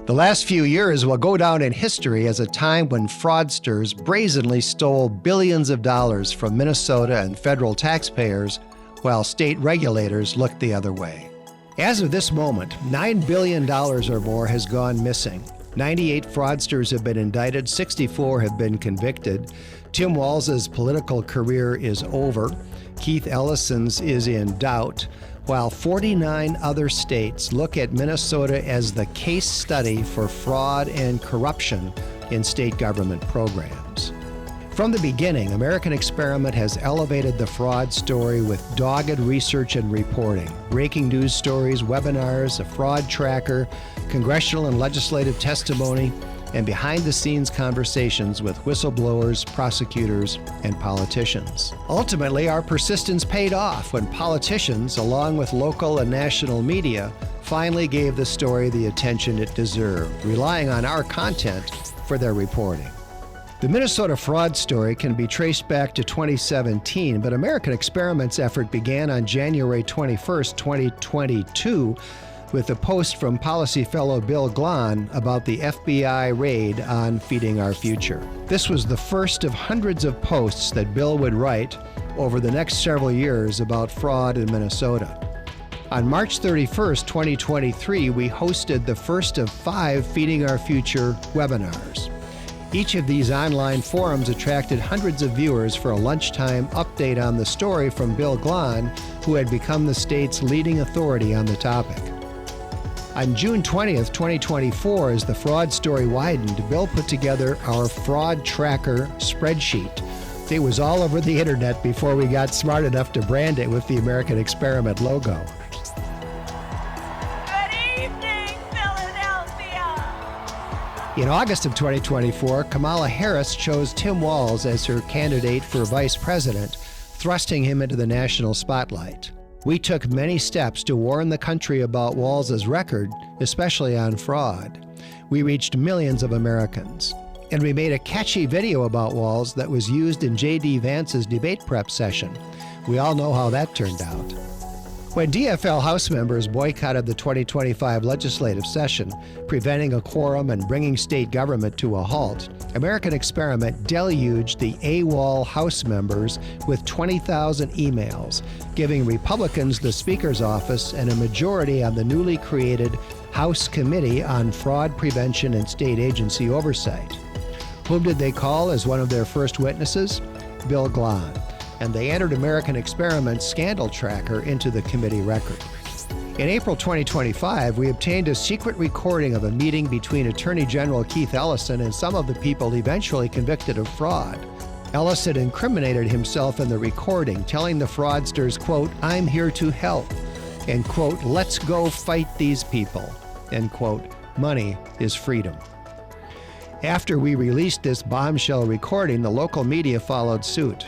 The last few years will go down in history as a time when fraudsters brazenly stole billions of dollars from Minnesota and federal taxpayers while state regulators looked the other way. As of this moment, $9 billion or more has gone missing. 98 fraudsters have been indicted, 64 have been convicted. Tim Walz's political career is over. Keith Ellison's is in doubt, while 49 other states look at Minnesota as the case study for fraud and corruption in state government programs. From the beginning, American Experiment has elevated the fraud story with dogged research and reporting, breaking news stories, webinars, a fraud tracker, congressional and legislative testimony, and behind-the-scenes conversations with whistleblowers, prosecutors, and politicians. Ultimately, our persistence paid off when politicians, along with local and national media, finally gave the story the attention it deserved, relying on our content for their reporting. The Minnesota fraud story can be traced back to 2017, but American Experiment's effort began on January 21st, 2022, with a post from policy fellow Bill Glahn about the FBI raid on Feeding Our Future. This was the first of hundreds of posts that Bill would write over the next several years about fraud in Minnesota. On March 31st, 2023, we hosted the first of 5 Feeding Our Future webinars. Each of these online forums attracted hundreds of viewers for a lunchtime update on the story from Bill Glahn, who had become the state's leading authority on the topic. On June 20th, 2024, as the fraud story widened, Bill put together our fraud tracker spreadsheet. It was all over the internet before we got smart enough to brand it with the American Experiment logo. In August of 2024, Kamala Harris chose Tim Walz as her candidate for vice president, thrusting him into the national spotlight. We took many steps to warn the country about Walz's record, especially on fraud. We reached millions of Americans. And we made a catchy video about Walz that was used in J.D. Vance's debate prep session. We all know how that turned out. When DFL House members boycotted the 2025 legislative session, preventing a quorum and bringing state government to a halt, American Experiment deluged the AWOL House members with 20,000 emails, giving Republicans the Speaker's office and a majority on the newly created House Committee on Fraud Prevention and State Agency Oversight. Whom did they call as one of their first witnesses? Bill Glahn. And they entered American Experiment's scandal tracker into the committee record. In April 2025, we obtained a secret recording of a meeting between Attorney General Keith Ellison and some of the people eventually convicted of fraud. Ellison incriminated himself in the recording, telling the fraudsters, quote, "I'm here to help," and quote, "let's go fight these people," end quote, "money is freedom." After we released this bombshell recording, the local media followed suit.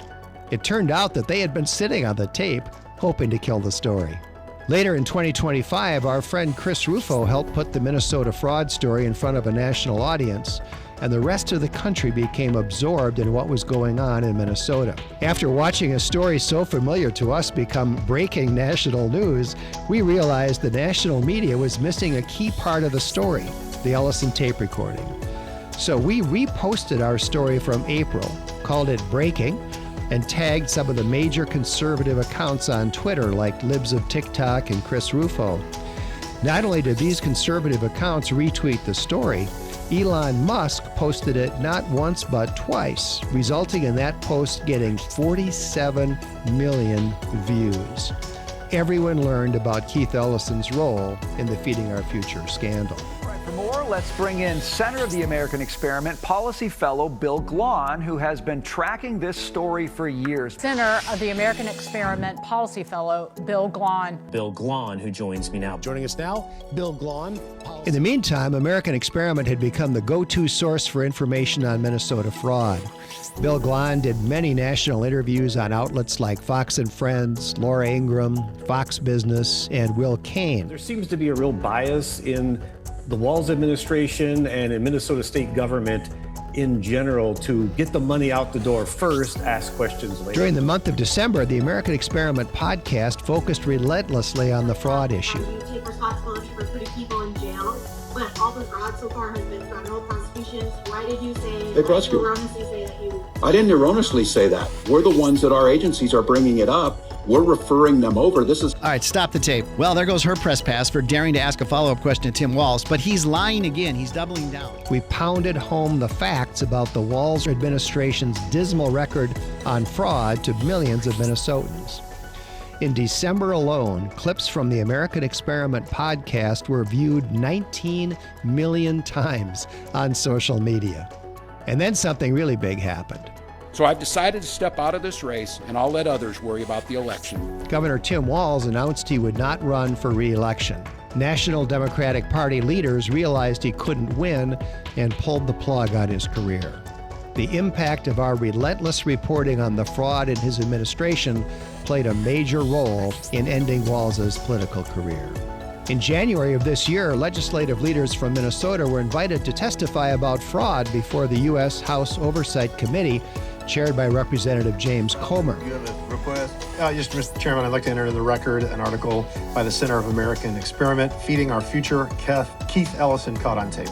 It turned out that they had been sitting on the tape, hoping to kill the story. Later in 2025, our friend Chris Rufo helped put the Minnesota fraud story in front of a national audience, and the rest of the country became absorbed in what was going on in Minnesota. After watching a story so familiar to us become breaking national news, we realized the national media was missing a key part of the story, the Ellison tape recording. So we reposted our story from April, called it Breaking, and tagged some of the major conservative accounts on Twitter like Libs of TikTok and Chris Rufo. Not only did these conservative accounts retweet the story, Elon Musk posted it not once but twice, resulting in that post getting 47 million views. Everyone learned about Keith Ellison's role in the Feeding Our Future scandal. For more, let's bring in Center of the American Experiment policy fellow Bill Glahn, who has been tracking this story for years. Center of the American Experiment policy fellow Bill Glahn. Bill Glahn, who joins me now. Joining us now, Bill Glahn. In the meantime, American Experiment had become the go-to source for information on Minnesota fraud. Bill Glahn did many national interviews on outlets like Fox and Friends, Laura Ingraham, Fox Business, and Will Cain. There seems to be a real bias in the Walz administration and in Minnesota state government in general to get the money out the door first, ask questions later. During the month of December, the American Experiment podcast focused relentlessly on the fraud issue. You take responsibility for putting people in jail. But all the fraud so far has been federal prosecutions. Why did you say, They prosecute. erroneously say that you... I didn't erroneously say that. We're the ones that our agencies are bringing it up. We're referring them over. This is... All right, stop the tape. Well, there goes her press pass for daring to ask a follow-up question to Tim Walz, but he's lying again. He's doubling down. We pounded home the facts about the Walz administration's dismal record on fraud to millions of Minnesotans. In December alone, clips from the American Experiment podcast were viewed 19 million times on social media. And then something really big happened. So I've decided to step out of this race, and I'll let others worry about the election. Governor Tim Walz announced he would not run for re-election. National Democratic Party leaders realized he couldn't win and pulled the plug on his career. The impact of our relentless reporting on the fraud in his administration played a major role in ending Walz's political career. In January of this year, legislative leaders from Minnesota were invited to testify about fraud before the U.S. House Oversight Committee, chaired by Representative James Comer. You have a request? Yes, Mr. Chairman, I'd like to enter into the record an article by the Center of American Experiment, Feeding Our Future, Keith Ellison, caught on tape.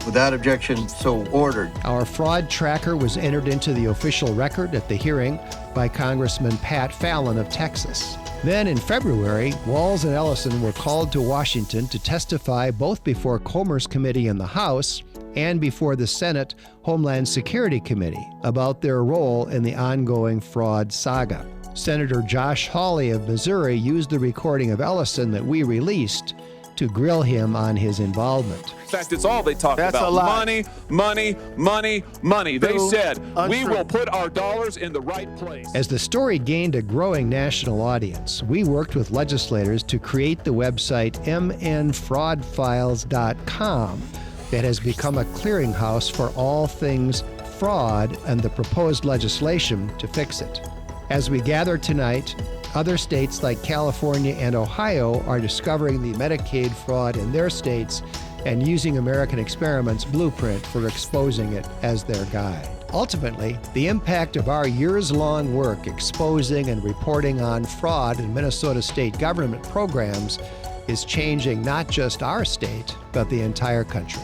Without objection, so ordered. Our fraud tracker was entered into the official record at the hearing by Congressman Pat Fallon of Texas. Then in February, Walz and Ellison were called to Washington to testify both before Comer's committee in the House and before the Senate Homeland Security Committee about their role in the ongoing fraud saga. Senator Josh Hawley of Missouri used the recording of Ellison that we released to grill him on his involvement. In fact, it's all they talk That's about. a lie. Money, money, money, money. They True. said, we Untrue. will put our dollars in the right place. As the story gained a growing national audience, we worked with legislators to create the website mnfraudfiles.com that has become a clearinghouse for all things fraud and the proposed legislation to fix it. As we gather tonight, other states like California and Ohio are discovering the Medicaid fraud in their states and using American Experiment's blueprint for exposing it as their guide. Ultimately, the impact of our years-long work exposing and reporting on fraud in Minnesota state government programs is changing not just our state, but the entire country.